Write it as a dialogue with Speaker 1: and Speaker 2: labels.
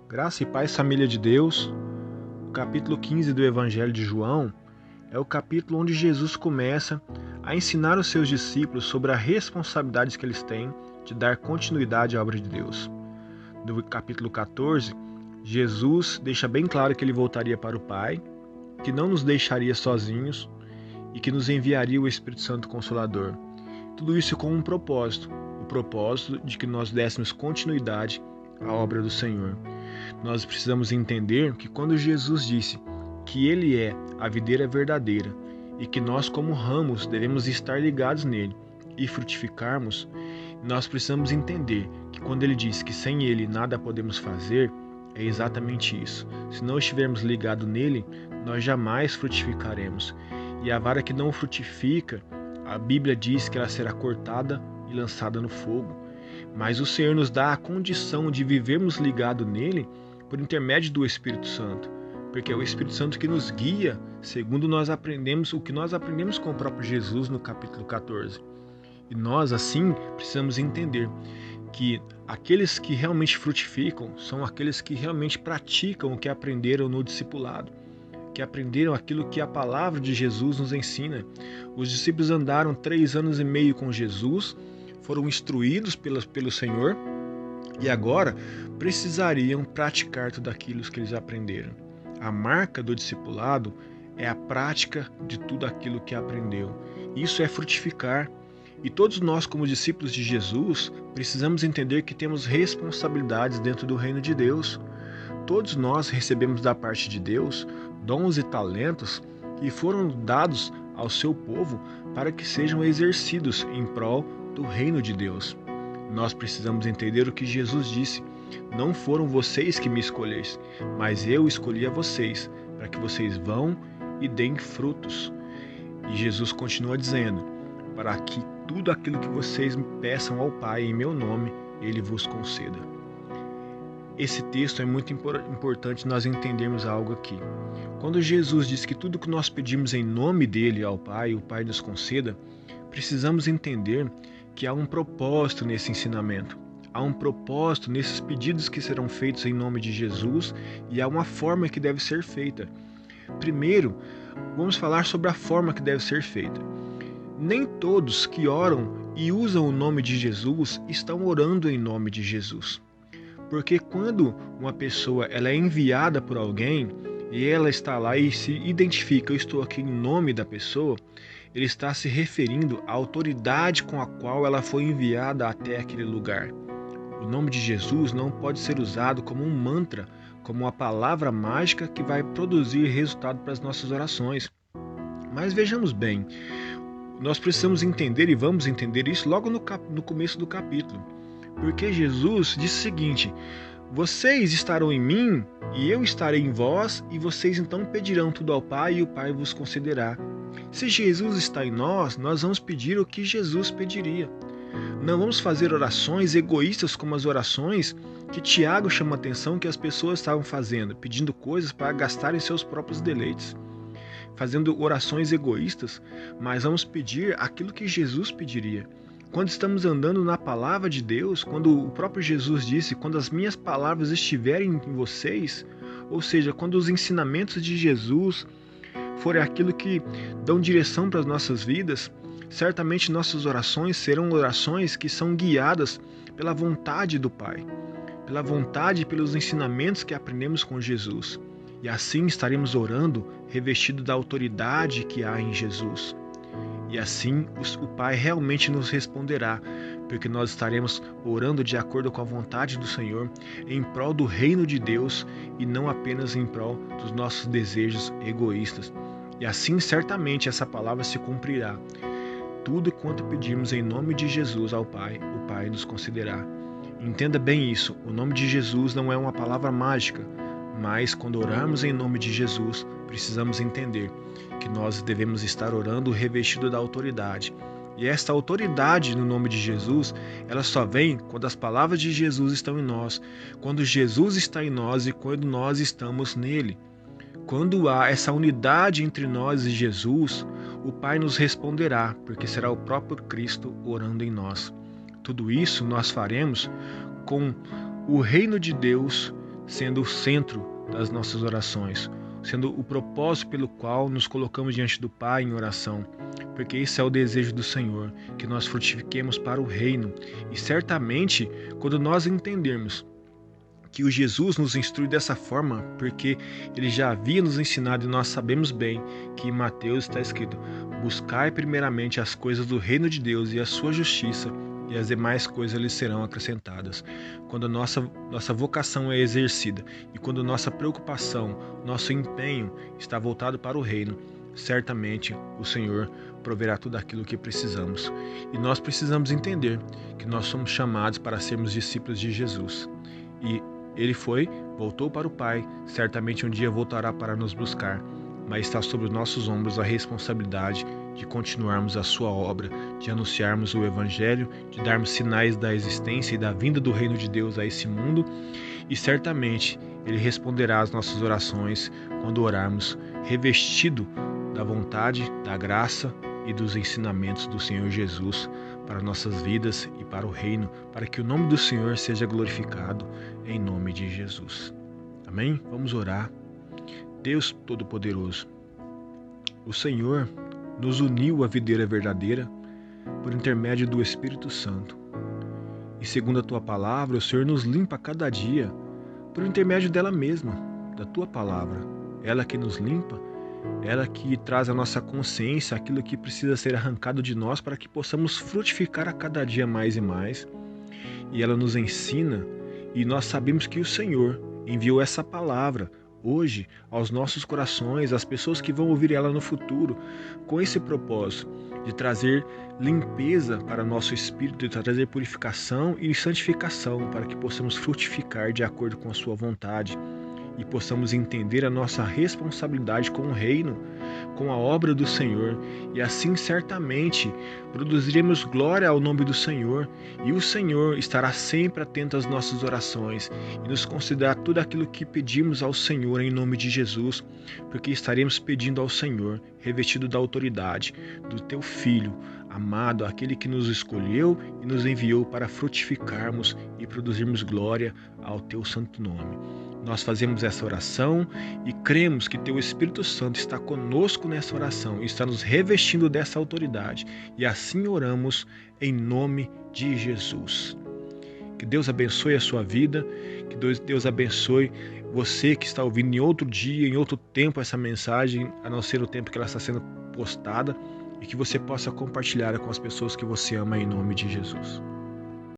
Speaker 1: Graça e paz, família de Deus. O capítulo 15 do Evangelho de João é o capítulo onde Jesus começa a ensinar os seus discípulos sobre a responsabilidade que eles têm de dar continuidade à obra de Deus. No capítulo 14, Jesus deixa bem claro que ele voltaria para o Pai, que não nos deixaria sozinhos e que nos enviaria o Espírito Santo Consolador. Tudo isso com um propósito, o propósito de que nós dessemos continuidade à obra do Senhor. Nós precisamos entender que quando Jesus disse que Ele é a videira verdadeira e que nós como ramos devemos estar ligados nele e frutificarmos, nós precisamos entender que quando Ele diz que sem Ele nada podemos fazer, é exatamente isso. Se não estivermos ligados nele, nós jamais frutificaremos. E a vara que não frutifica, a Bíblia diz que ela será cortada e lançada no fogo. Mas o Senhor nos dá a condição de vivermos ligados nele por intermédio do Espírito Santo, porque é o Espírito Santo que nos guia, segundo nós aprendemos o que nós aprendemos com o próprio Jesus no capítulo 14. E nós, assim, precisamos entender que aqueles que realmente frutificam são aqueles que realmente praticam o que aprenderam no discipulado, que aprenderam aquilo que a palavra de Jesus nos ensina. Os discípulos andaram 3 anos e meio com Jesus, foram instruídos pelo Senhor e agora precisariam praticar tudo aquilo que eles aprenderam. A marca do discipulado é a prática de tudo aquilo que aprendeu. Isso é frutificar. E todos nós, como discípulos de Jesus, precisamos entender que temos responsabilidades dentro do reino de Deus. Todos nós recebemos da parte de Deus dons e talentos que foram dados ao seu povo para que sejam exercidos em prol do reino de Deus. Nós precisamos entender o que Jesus disse: não foram vocês que me escolhessem, mas eu escolhi a vocês, para que vocês vão e deem frutos. E Jesus continua dizendo: para que tudo aquilo que vocês me peçam ao Pai em meu nome, Ele vos conceda. Esse texto é muito importante nós entendermos algo aqui. Quando Jesus diz que tudo que nós pedimos em nome dele ao Pai, o Pai nos conceda, precisamos entender que há um propósito nesse ensinamento. Há um propósito nesses pedidos que serão feitos em nome de Jesus e há uma forma que deve ser feita. Primeiro, vamos falar sobre a forma que deve ser feita. Nem todos que oram e usam o nome de Jesus estão orando em nome de Jesus. Porque quando uma pessoa ela é enviada por alguém e ela está lá e se identifica: eu estou aqui em nome da pessoa, ele está se referindo à autoridade com a qual ela foi enviada até aquele lugar. O nome de Jesus não pode ser usado como um mantra, como uma palavra mágica que vai produzir resultado para as nossas orações. Mas vejamos bem, nós precisamos entender, e vamos entender isso logo no começo do capítulo. Porque Jesus disse o seguinte: vocês estarão em mim e eu estarei em vós, e vocês então pedirão tudo ao Pai e o Pai vos concederá. Se Jesus está em nós, nós vamos pedir o que Jesus pediria. Não vamos fazer orações egoístas como as orações que Tiago chama a atenção que as pessoas estavam fazendo, pedindo coisas para gastarem seus próprios deleites. Fazendo orações egoístas, mas vamos pedir aquilo que Jesus pediria. Quando estamos andando na palavra de Deus, quando o próprio Jesus disse: quando as minhas palavras estiverem em vocês, ou seja, quando os ensinamentos de Jesus forem aquilo que dão direção para as nossas vidas, certamente nossas orações serão orações que são guiadas pela vontade do Pai, pela vontade e pelos ensinamentos que aprendemos com Jesus. E assim estaremos orando revestido da autoridade que há em Jesus. E assim o Pai realmente nos responderá, porque nós estaremos orando de acordo com a vontade do Senhor, em prol do reino de Deus e não apenas em prol dos nossos desejos egoístas. E assim certamente essa palavra se cumprirá. Tudo quanto pedirmos em nome de Jesus ao Pai, o Pai nos concederá. Entenda bem isso, o nome de Jesus não é uma palavra mágica, mas quando orarmos em nome de Jesus, precisamos entender que nós devemos estar orando revestido da autoridade. E esta autoridade no nome de Jesus, ela só vem quando as palavras de Jesus estão em nós, quando Jesus está em nós e quando nós estamos nele. Quando há essa unidade entre nós e Jesus, o Pai nos responderá, porque será o próprio Cristo orando em nós. Tudo isso nós faremos com o reino de Deus sendo o centro das nossas orações, sendo o propósito pelo qual nos colocamos diante do Pai em oração, porque esse é o desejo do Senhor, que nós frutifiquemos para o reino. E certamente, quando nós entendermos que o Jesus nos instrui dessa forma, porque ele já havia nos ensinado e nós sabemos bem que em Mateus está escrito: buscai primeiramente as coisas do reino de Deus e a sua justiça, e as demais coisas lhes serão acrescentadas. Quando a nossa vocação é exercida e quando nossa preocupação, nosso empenho está voltado para o reino, certamente o Senhor proverá tudo aquilo que precisamos. E nós precisamos entender que nós somos chamados para sermos discípulos de Jesus. E ele voltou para o Pai, certamente um dia voltará para nos buscar, mas está sobre os nossos ombros a responsabilidade de continuarmos a sua obra, de anunciarmos o Evangelho, de darmos sinais da existência e da vinda do reino de Deus a esse mundo, e certamente ele responderá às nossas orações quando orarmos revestido da vontade, da graça e dos ensinamentos do Senhor Jesus para nossas vidas e para o reino, para que o nome do Senhor seja glorificado em nome de Jesus. Amém? Vamos orar. Deus Todo-Poderoso, o Senhor nos uniu à videira verdadeira por intermédio do Espírito Santo. E segundo a Tua palavra, o Senhor nos limpa a cada dia por intermédio dela mesma, da Tua palavra. Ela que nos limpa, ela que traz à nossa consciência aquilo que precisa ser arrancado de nós para que possamos frutificar a cada dia mais e mais. E ela nos ensina, e nós sabemos que o Senhor enviou essa palavra hoje aos nossos corações, às pessoas que vão ouvir ela no futuro, com esse propósito de trazer limpeza para nosso espírito, de trazer purificação e santificação, para que possamos frutificar de acordo com a sua vontade e possamos entender a nossa responsabilidade com o reino, com a obra do Senhor, e assim certamente produziremos glória ao nome do Senhor, e o Senhor estará sempre atento às nossas orações e nos concederá tudo aquilo que pedimos ao Senhor em nome de Jesus, porque estaremos pedindo ao Senhor, revestido da autoridade do Teu Filho amado, aquele que nos escolheu e nos enviou para frutificarmos e produzirmos glória ao Teu santo nome. Nós fazemos essa oração e cremos que Teu Espírito Santo está conosco nessa oração e está nos revestindo dessa autoridade. E assim oramos em nome de Jesus. Que Deus abençoe a sua vida, que Deus abençoe você que está ouvindo em outro dia, em outro tempo essa mensagem, a não ser o tempo que ela está sendo postada, e que você possa compartilhar com as pessoas que você ama em nome de Jesus.